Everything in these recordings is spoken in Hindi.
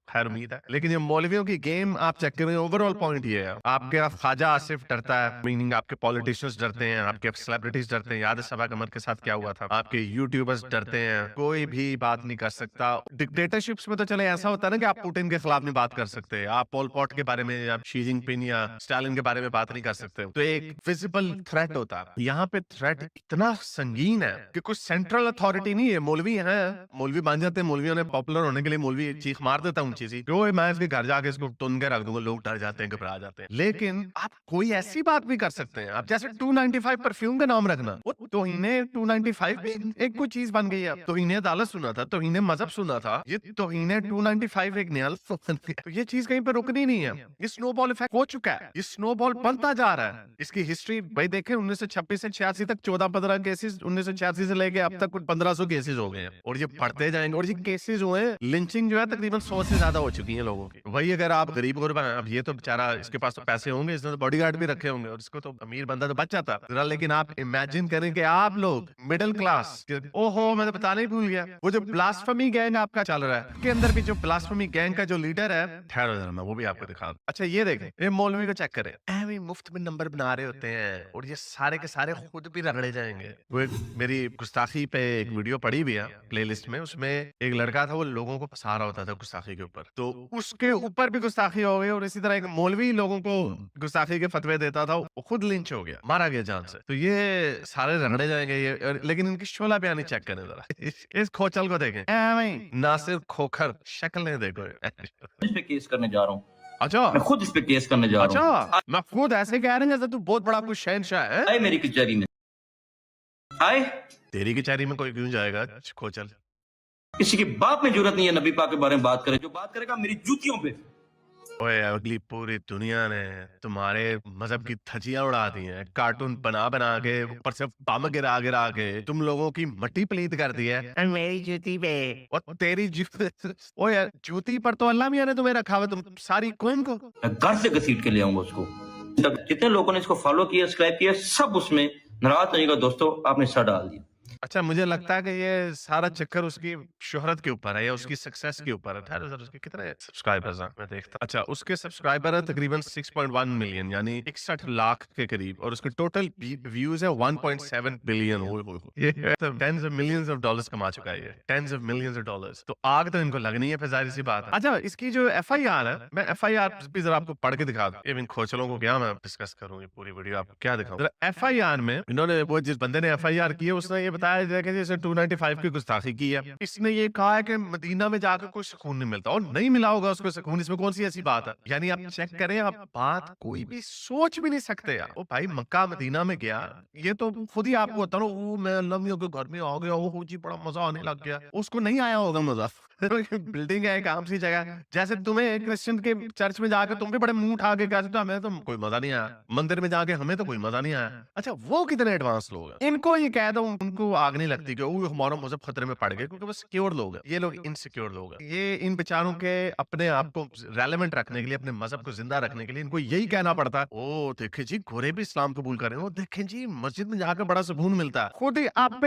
खैर उम्मीद है। लेकिन ये मौलवियों की गेम आप चेक करें, ओवरऑल पॉइंट ये है, आपके ख्वाजा आसिफ डरता है, मीनिंग आपके पॉलिटिशियंस डरते हैं, आपके सेलिब्रिटीज डरते हैं। याद है सबा कमर के साथ क्या हुआ था? आपके यूट्यूबर्स डरते हैं, कोई भी बात नहीं कर सकता। डिक्टेटरशिप्स में तो चले ऐसा होता है ना कि आप पुतिन के खिलाफ नहीं बात कर सकते, आप पोल पॉट के बारे में या शी जिनपिंग या स्टालिन के बारे में बात नहीं कर सकते। तो एक विजिबल थ्रेट होता है। यहाँ पे थ्रेट इतना संगीन है कि कुछ सेंट्रल अथॉरिटी नहीं है। मौलवी है, मौलवी बन जाते हैं, मौलवियों ने पॉपुलर होने के लिए मौलवी चीख मार देता हूँ चीज तो मैं इसके घर जाके इसको तुन के रख दूंगा, लोग डर जाते हैं, घबरा जाते हैं। लेकिन आप कोई ऐसी बात भी कर सकते हैं, आप जैसे 295 परफ्यूम का नाम रखना, वो तौहीने 295 भी एक कोई चीज बन गई है। तौहीने अदालत सुना था, तौहीने मजहब सुना था, ये तौहीने 295 एक नया लफ्ज़ बन गया। तो ये चीज कहीं पर रुकनी नहीं है। ये स्नोबॉल इफेक्ट हो चुका है, ये स्नोबॉल बनता जा रहा है। इसकी हिस्ट्री भाई देखें, 1926 से 86 तक 14-15 केसेस, 1986 से लेके अब तक कुछ 1500 केसेस हो गए हैं, और ये बढ़ते जाएंगे। और ये केसेस हुए, लिंचिंग जो है तकरीबन 100 से ज्यादा हो चुकी है लोगों की। वही अगर आप गरीब गुरबा हैं, अब ये तो बेचारा, इसके पास तो पैसे होंगे, इसने तो बॉडीगार्ड भी रखे होंगे, और इसको तो अमीर बंदा तो बच जाता जरा। लेकिन आप इमेजिन करें कि आप लोग मिडिल क्लास, ओहो मैं तो बताना ही भूल गया, वो जो ब्लास्फेमी गैंग आपका चल रहा है, उसके अंदर भी जो ब्लास्फेमी गैंग का जो लीडर है, ठहरो जरा मैं वो भी आपको दिखा दूं। अच्छा ये देखें, ये मौलवी को चेक करें, ऐਵੇਂ मुफ्त में नंबर बना रहे होते हैं, और ये सारे के सारे खुद भी रगड़े जाएंगे। वो एक मेरी गुस्ताखी पे एक वीडियो पड़ी भी है प्लेलिस्ट में, उसमें एक लड़का था, वो लोगों को फंसा रहा होता था गुस्ताखी के ऊपर, तो उसके ऊपर भी गुस्ताखी हो गई। और इसी तरह एक मौलवी लोगों को गुस्ताखी के फतवे देता था, वो खुद लिंच हो गया, मारा गया जान से। तो ये सारे रगड़े जाएंगे ये, लेकिन इनकी शोला बयानी चेक करें जरा, इस खोचल को देखें, नासिर खोखर शक्लें देखो। इस पे केस करने जा रहा हूँ। अच्छा, मैं खुद इस पे केस करने जा रहा हूँ। अच्छा, मैं खुद ऐसे कह रहे हैं जैसे तू बहुत बड़ा कुछ शहनशाह है। आए मेरी कचहरी में, आए। तेरी कचहरी में कोई क्यों जाएगा खोचल? किसी के बाप में जरूरत नहीं है नबी पाक के बारे में बात करे, जो बात करेगा मेरी जूतियों पे। ओए अगली पूरी दुनिया ने तुम्हारे मजहब की धज्जियां उड़ा दी हैं, कार्टून बना बना के, ऊपर से बम गिरा गिरा के तुम लोगों की मट्टी पलीत कर दी है। और मेरी जूती पे, और तेरी ओ यार, जूती पर तो अल्लाह मियां ने तुम्हें रखा हुआ, तुम सारी कौम को। मैं घर से घसीट के ले आऊंगा उसको। जितने लोगों ने इसको फॉलो किया, सब्सक्राइब किया, सब उसमें नाराज होइएगा दोस्तों, आपने सर डाल दिया। अच्छा मुझे लगता है कि ये सारा चक्कर उसकी शोहरत के ऊपर है या उसकी सक्सेस के ऊपर है। ठहरो जरा, उसके कितने सब्सक्राइबर्स हैं मैं देखता। अच्छा उसके सब्सक्राइबर है तकरीबन 6.1 मिलियन, यानी 61 लाख के करीब, और उसके टोटल व्यूज है 1.7 बिलियन। ये tens of millions of dollars कमा चुका है, ये tens of millions of dollars. तो आग तो इनको लगनी है, फिर जाहिर सी बात है। अच्छा इसकी जो FIR है, मैं FIR भी जरा आपको पढ़ के दिखा दूं। इन खोचलों को क्या मैं डिस्कस करूं, ये पूरी वीडियो आपको क्या दिखाऊं। जरा FIR में इन्होंने, वो जिस बंदे ने FIR की है, उसने ये बताया है कि जैसे 295 की गुस्ताखी की है। इसने ये कहा है कि मदीना में जाकर कोई सुकून नहीं मिलता, और नहीं मिला होगा उसको सुकून, इसमें कौन सी ऐसी बात है? यानी आप चेक करें, आप बात कोई भी सोच भी नहीं सकते यार। ओ भाई मक्का मदीना में गया, ये तो खुद ही आपको होता ना, वो मैं अल्लाह के घर में आ गया, वो जी बड़ा मजा आने लग गया, उसको नहीं आया होगा मजा। बिल्डिंग है, काम सी जगह, जैसे तुम्हें क्रिश्चियन के चर्च में जाकर तुम भी बड़े मुंह उठा के कह सकते हो हमें तो कोई मजा नहीं आया, मंदिर में जाके हमें तो कोई मजा नहीं आया। अच्छा वो कितने एडवांस लोग हैं, इनको ये कह दो उनको आग नहीं लगती कि वो हमारा मजहब खतरे में पड़ गए, क्योंकि वो सिक्योर लोग हैं। ये लोग इनसिक्योर लोग हैं। ये इन बेचारों के अपने आप को रेलेवेंट रखने के लिए, अपने मजहब को जिंदा रखने के लिए इनको यही कहना पड़ता है, ओ देखे जी गोरे भी इस्लाम कबूल करें, ओ देखें जी मस्जिद में जाकर बड़ा सुकून मिलता है। खुद ही आप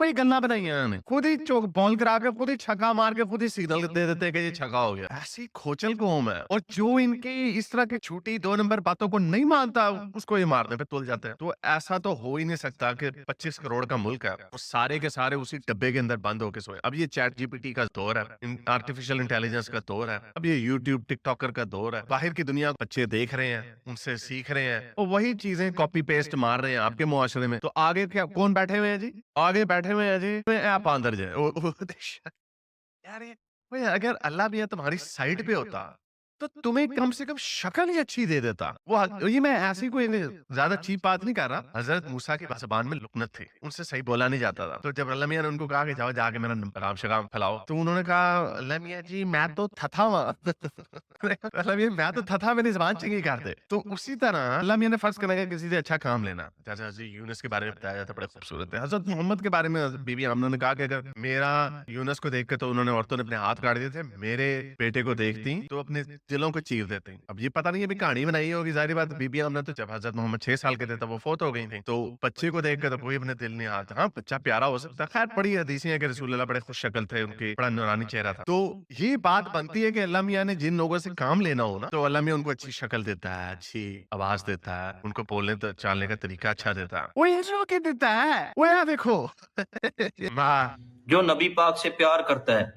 ही गन्ना बनाई है इन्होंने, खुद ही चौक बॉल करा के, खुद ही छक्का मार के, खुद ही सिग्नल दे देते हैं कि ये छक्का हो गया। ऐसी खोचल कौम है, और जो इनकी इस तरह की छोटी 2 नंबर बातों को नहीं मानता, उसको ये मारने पे तुल जाते हैं। तो ऐसा तो हो ही नहीं सकता कि 25 करोड़ का मुल्क है, वो सारे के सारे उसी डब्बे के अंदर बंद होके सोए। अब ये चैट GPT का दौर है, आर्टिफिशियल इंटेलिजेंस का दौर है, अब ये यूट्यूब टिकटॉकर का दौर है। बाहर की दुनिया बच्चे देख रहे हैं, उनसे सीख रहे हैं, और वही चीजें कॉपी पेस्ट मार रहे हैं आपके मुआशरे में। तो आगे क्या कौन बैठे हुए हैं जी? आगे बैठे हुए हैं जी, आप अंदर जाए। यार ये भाई, अगर अल्लाह भी तुम्हारी साइड पे होता तो तुम्हें कम से कम शक्ल ही अच्छी दे देता। वो ये मैं ऐसी कोई ज्यादा चीप बात नहीं कर रहा। हजरत मूसा की जबान में लुकनत थी, उनसे सही बोला नहीं जाता था। तो जब अल्लाह मियां ने उनको कहा कि जाओ जाके मेरा राम शगाम फैलाओ, तो उन्होंने कहा अल्लाह मियां जी मैं तो थथा अल्लाह मियां मैं तो थथा, मेरी जबान चंगी कर दे। तो उसी तरह अल्लाह मियां ने फर्ज करना है किसी से अच्छा काम लेना। जैसे हजरत यूनुस के बारे में बताया जाता, बड़े खूबसूरत है। हजरत मोहम्मद के बारे में बीबी आमना ने कहा कि अगर मेरा यूनुस को देख के, तो उन्होंने औरतों ने अपने हाथ काट दिए थे, मेरे बेटे को देखती तो अपने दिलों को चीर देते हैं। अब ये पता नहीं अभी कहानी बनाई होगी, जाहिर बात बीबी आमना तो जब हजरत मोहम्मद 6 साल के थे तब वो फौत हो गई थी, तो बच्चे को देख कर तो कोई अपने दिल नहीं आता। हाँ, बच्चा प्यारा हो सकता है, खैर बड़ी हदीसें हैं कि रसूलुल्लाह बड़े खुश शक्ल थे, उनके बड़ा नूरानी चेहरा था। तो ये बात बनती है कि अल्लाह मियाँ ने जिन लोगों से काम लेना हो ना, तो अल्लाह मियाँ उनको अच्छी शक्ल देता है, अच्छी आवाज देता है, उनको बोलने चालने का तरीका अच्छा देता है। वो ये जो के देता है, वो यहाँ देखो। माँ जो नबी पाक से प्यार करता है,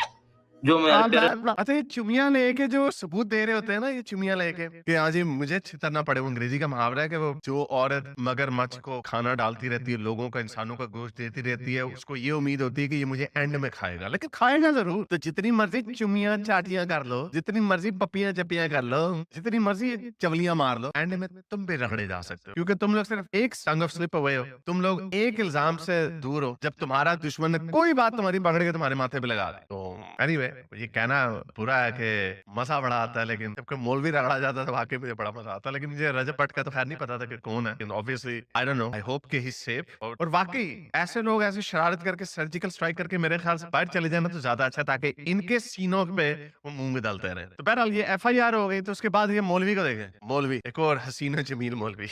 जो मेरे प्यारे अच्छा, ये चुमिया लेके जो सबूत दे रहे होते हैं ना, ये चुमिया लेके कि हाँ जी मुझे छितरना पड़े, वो अंग्रेजी का मुहावरा है कि वो जो औरत मगरमच्छ को खाना डालती रहती है, लोगों का, इंसानों का गोश्त देती रहती है, उसको ये उम्मीद होती है कि ये मुझे एंड में खाएगा, लेकिन खाएगा जरूर। तो जितनी मर्जी चुमिया चाटियां कर लो, जितनी मर्जी पपियां चपियां कर लो, जितनी मर्जी चवलियां मार लो, एंड में तुम भी रगड़े जा सकते हो, क्योंकि तुम लोग सिर्फ एक टंग ऑफ स्लिप अवे हो, तुम लोग एक इल्जाम से दूर हो, जब तुम्हारा दुश्मन ने कोई बात तुम्हारी पकड़ के तुम्हारे माथे पे लगा दे। तो एनीवे ये कहना बुरा है कि मजा बड़ा आता है, लेकिन जब कोई मौलवी रगड़ा जाता है तो वाकई मुझे बड़ा मजा आता है। लेकिन मुझे रजब भट्ट का तो खैर नहीं पता था कि कौन है, लेकिन obviously I don't know, I hope कि ही इज सेफ। और वाकई ऐसे लोग ऐसी शरारत करके सर्जिकल स्ट्राइक करके मेरे ख्याल से बाहर चले जाना तो ज्यादा अच्छा, ताकि इनके सीनों पे वो मुंह में डालते रहे। तो बहरहाल ये FIR हो गई, तो उसके बाद ये मौलवी को देखें, मौलवी एक और हसीना जमील मौलवी।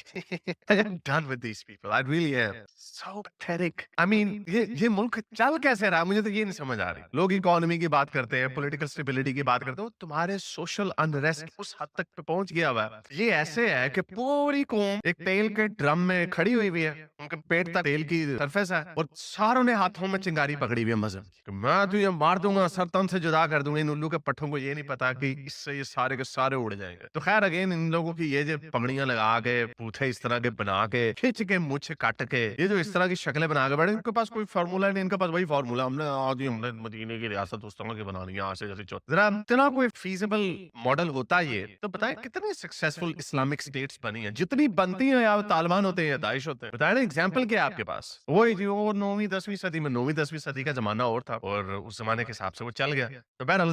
I am done with these people. I really am. So pathetic. I mean, ये मुल्क चल कैसे रहा, मुझे तो ये नहीं समझ आ रही। लोग इकोनॉमी की बात करते हैं, पॉलिटिकल स्टेबिलिटी की बात करते हैं, तुम्हारे सोशल अनरेस्ट उस हद तक पे पहुंच गया हुआ है। ये ऐसे है कि पूरी कौम एक तेल के ड्रम में खड़ी हुई है, उनके पेट तक तेल की सरफेस है, और सारों ने हाथों में चिंगारी पकड़ी हुई है मजहब की। मैं तुझे मार दूंगा, सर तन से जुदा कर दूंगा। इन उल्लू के पट्टों को ये नहीं पता कि इससे ये सारे के सारे उड़ जाएंगे। तो खैर अगेन इन लोगों की ये जो पगड़ियां लगा के, बूथे इस तरह के बना के, खिंच के, मुझ काट के, ये जो इस तरह की शक्लें बना के बैठे, इनके पास कोई फार्मूला नहीं, इनके पास वही फार्मूला, हमने मदीने की रियासत उस तरह की बनानी है, आज से जैसे जरा इतना कोई फीजिबल मॉडल होता ये तो बताएं कितनी सक्सेसफुल इस्लामिक स्टेट्स बनी है, जितनी बनती हैं, या तालिबान होते हैं या दाइश होते हैं। बताए ना एग्जाम्पल क्या है आपके पास, वही जी वो 9वीं 10वीं सदी में, 9वीं 10वीं सदी का जमाना और था, और उस जमाने के हिसाब से वो चल गया। तो बहरहाल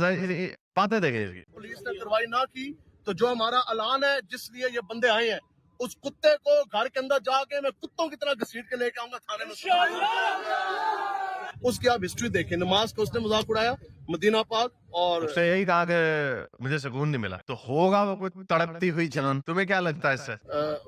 बातें देखें इसकी। पुलिस ने कार्रवाई ना की तो जो हमारा ऐलान है जिस लिए ये बंदे आए हैं, उस कुत्ते को घर के अंदर जाके मैं कुत्तों की तरह घसीट के लेके आऊंगा थाने में। उसकी आप हिस्ट्री देखें, नमाज को उसने मजाक उड़ाया, मदीना पाक, और उसने यही कहा कि मुझे सुकून नहीं मिला, तो होगा वो कोई तड़पती हुई जान। तुम्हें क्या लगता है इससे?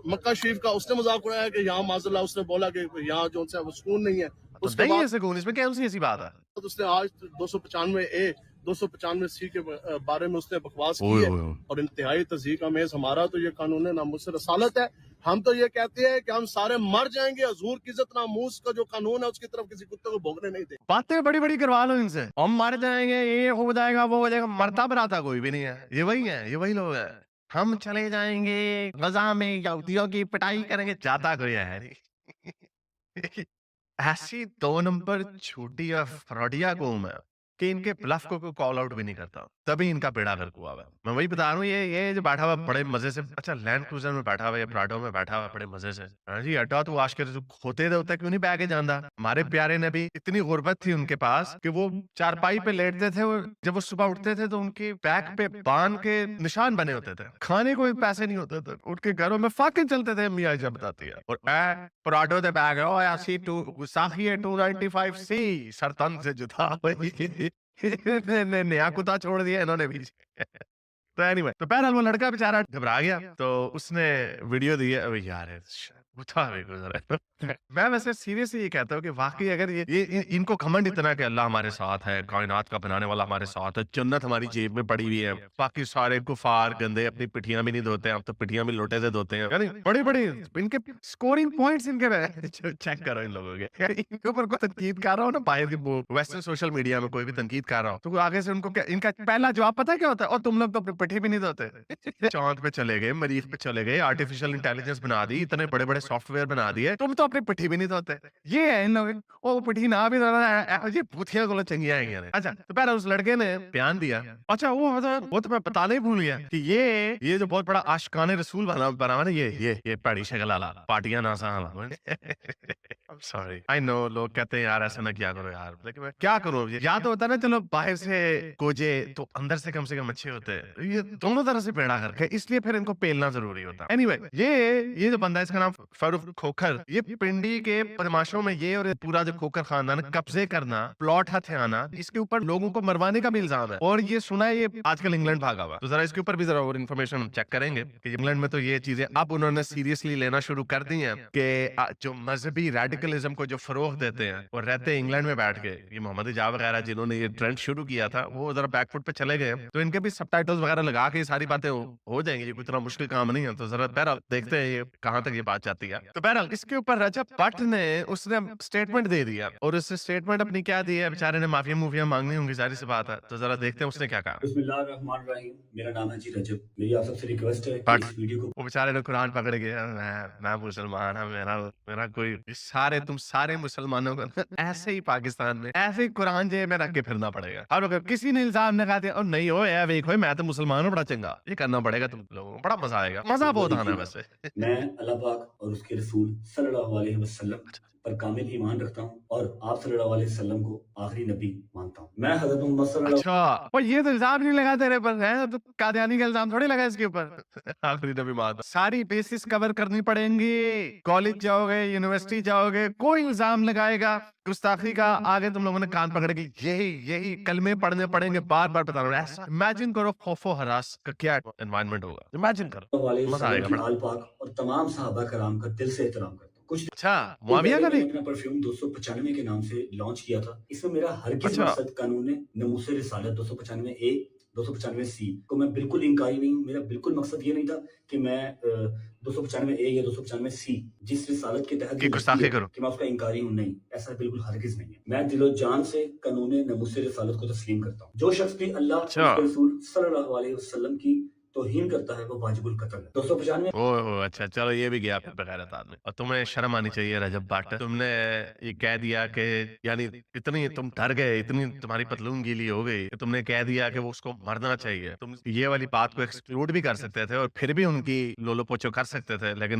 मक्का शरीफ का उसने मजाक उड़ाया कि यहाँ माज़ल्लाह, उसने बोला कि यहाँ जो है वो सुकून नहीं है। तो उसके नहीं है बाद सुकून, इसमें क्या ऐसी बात है? उसने आज 295A 295C के बारे में उसने बकवास की है, और इंतहाई तज़हीक अमेज़ हमारा तो ये कानून नामुस रसालत है। हम तो ये कहते हैं कि हम सारे मर जाएंगे, हजूर की इज्जत नामूस का जो कानून है उसकी तरफ किसी कुत्ते को भोगने नहीं देंगे। बातें बड़ी बड़ी करवा लो इनसे, हम मर जाएंगे, ये हो जाएगा, वो हो जाएगा। मरता बराता कोई भी नहीं है, ये वही है, ये वही लोग हैं। हम चले जाएंगे गजा में, यहूदियों की पिटाई करेंगे, जाता कोई है नहीं। ऐसी 2 नंबर छोटी या फ्रॉडिया कौम है कि इनके ब्लफ को कोई कॉल आउट भी नहीं करता, तभी इनका बेड़ा गर्क हुआ है। मैं वही बता रहा हूँ, ये जो बैठा हुआ बड़े मजे से, अच्छा लैंड क्रूजर में बैठा हुआ है, प्राडो में बैठा हुआ बड़े मजे से, हाँ जी अड्डा तो आश कर खोते दे होता क्यों नहीं बैग जाना। हमारे प्यारे ने भी इतनी गुर्बत थी उनके पास कि वो चारपाई पे लेटते थे, जब वो सुबह उठते थे तो उनके बैग पे बांध के निशान बने होते थे, खाने को भी पैसे नहीं होते थे, उनके घरों में फाके चलते थे, मियाँ जब बताती है। और प्राडो दे बैग है, ओ ऐसी साखी है 295C, सरतन से जुदा नया कुत्ता छोड़ दिया इन्होंने भी। तो एनीवे, तो बहरहाल वो लड़का बेचारा घबरा गया, तो उसने वीडियो दी है। अबे यार गुस्सा भी गुजरा है। मैं वैसे सीरियसली ये कहता हूँ कि वाकई अगर ये इनको घमंड इतना कि अल्लाह हमारे साथ है, कायनात का बनाने वाला हमारे साथ है, जन्नत हमारी जेब में पड़ी हुई है, बाकी सारे कुफार गंदे अपनी पिठियां भी नहीं धोते हैं, अब तो पिठियां भी लोटे से धोते हैं, यानी बड़ी बड़ी इनके स्कोरिंग पॉइंट्स इनके चेक करो इन लोगों के। इनके ऊपर कोई तनकीद कर रहा हो ना, बाहर की वेस्टर्न सोशल मीडिया में कोई भी तनकीद कर रहा हो, तो आगे से उनको क्या, इनका पहला जवाब पता है क्या होता है? और तुम लोग तो अपनी पिठी भी नहीं धोते। चांद पे चले गए, मरीख पे चले गए, आर्टिफिशियल इंटेलिजेंस बना दी, इतने बड़े बड़े सॉफ्टवेयर बना दिए, तुम तो अपनी पिठी भी नहीं धोते। ये है इन लोग, वो पिठी ना भी धोना, ये भूतिया को चंगिया है। अच्छा, तो पहले उस लड़के ने बयान दिया। अच्छा वो तो मैं बताना ही भूल गया कि ये जो बहुत बड़ा आशिकाने रसूल बना ना, ये पैड़ी शक्ल वाला पार्टियां ना सा सॉरी, आई नो लोग कहते हैं यार ऐसा ना क्या करो यार, लेकिन मैं क्या करूं? या तो होता है ना, चलो बाहर से कोजे तो अंदर से कम अच्छे होते हैं, ये दोनों तरह से पेड़ा करके, इसलिए फिर इनको पेलना जरूरी होता है। एनीवे, ये जो बंदा है इसका नाम फारूक खोखर, ये पिंडी के बदमाशों में ये और पूरा जो खोखर खानदान कब्जे करना, प्लॉट हथियाना, इसके ऊपर लोगों को मरवाने का भी इल्जाम है। और ये सुना है ये आजकल इंग्लैंड भागा हुआ, तो जरा इसके ऊपर भी जरा और इन्फॉर्मेशन हम चेक करेंगे कि इंग्लैंड में तो ये चीजें अब उन्होंने सीरियसली लेना शुरू कर दी है कि जो मजहबी रेडिकलिज्म को जो फरोग देते हैं और रहते हैं इंग्लैंड में बैठ के, ये मोहम्मद इजाज वगैरह जिन्होंने ये ट्रेंड शुरू किया था, वो जरा बैकफुट पे चले गए, तो इनके भी सबटाइटल्स वगैरह लगा के ये सारी बातें हो जाएंगी। ये कोई इतना मुश्किल काम नहीं है। तो जरा बहरहाल देखते हैं ये कहां तक ये बात जाती है। तो बहरहाल इसके ऊपर रजब भट्ट ने उसने स्टेटमेंट दे दिया, और उस स्टेटमेंट अपनी क्या दी है, बेचारे ने माफिया मुफिया मांगनी होंगी, जारी सी बात है। तो जरा देखते हैं उसने क्या कहा। बिस्मिल्लाहिर्रहमानिर्रहीम। मेरा नाम है जी रजब। मेरी आप सबसे रिक्वेस्ट है कि बट इस वीडियो को वो बेचारे ने कुरान पकड़ के, मैं मुसलमान हूं, मेरा मेरा कोई, सारे तुम सारे मुसलमानों को ऐसे ही पाकिस्तान में ऐसे ही कुरान जेब में रख के फिरना पड़ेगा। और अगर किसी ने इल्जाम लगा दिया और नहीं हो यार देखो मैं तो मुसलमान हूँ, बड़ा चंगा, ये करना पड़ेगा तुम लोगों को, बड़ा मजा आएगा, मजा बहुत आना है वैसे। मैं अल्लाह पाक और उसके रसूल सल्लल्लाहु अलैहि वसल्लम पर कामिल ईमान रखता हूँ और आप सल्लल्लाहु अलैहि वसल्लम को आखिरी नबी मानता हूँ। मैं हज़रत मोहम्मद सल्लल्लाहु अच्छा, पर ये तो इल्जाम नहीं लगा तेरे पर है, तो कादियानी का इल्जाम थोड़ी लगा इसके ऊपर। आखिरी नबी मानता, सारी बेसिस कवर करनी पड़ेंगी। कॉलेज जाओगे, यूनिवर्सिटी जाओगे, कोई इल्जाम लगाएगा गुस्ताखी का, आगे तुम लोगों ने कान पकड़ के यही कलमे पढ़ने पड़ेंगे, बार बार बताना। ऐसा इमेजिन करो खौफो हरास का क्या एनवायरनमेंट होगा, इमेजिन करो, अलैहि मजा आएगा वसल्लम बड़ा। की आल पाक और तमाम सहाबा कराम का दिल से एहतराम करता हूँ। कुछ अच्छा, दिन मुआविया का पहले भी? मैंने अपना परफ्यूम 295 के नाम से लॉन्च किया था। इसमें मेरा हरगिज अच्छा। मकसद कानून नमूसे रिसालत 295 ए 295 सी को मैं बिल्कुल इनकारी नहीं हूँ। मेरा बिल्कुल मकसद ये नहीं था कि मैं 295 ए या 295 सी जिस रिसालत के तहत कि गुस्ताखी करो। कि मैं उसका इनकारी हूँ, नहीं, ऐसा बिल्कुल हरगिज नहीं है। मैं दिलो जान से कानून नमूसे रिसालत को तस्लीम करता हूँ। जो शख्स भी अल्लाह और अच्छा। उसके रसूल सल्लल्लाहु अलैहि वसल्लम की तौहीन करता है वो वाजिबुल कत्ल है। 295 ओह अच्छा, चलो ये भी गया फिर बगैरत आदमी। और तुम्हें शर्म आनी चाहिए रजब भट्ट, तुमने ये कह दिया कि, यानी इतनी तुम डर गए, इतनी तुम्हारी पतलून गीली हो गई कि तुमने कह दिया कि वो उसको मरना चाहिए। तुम ये वाली बात को एक्सक्लूड भी कर सकते थे और फिर भी उनकी लोलो पोचो कर सकते थे, लेकिन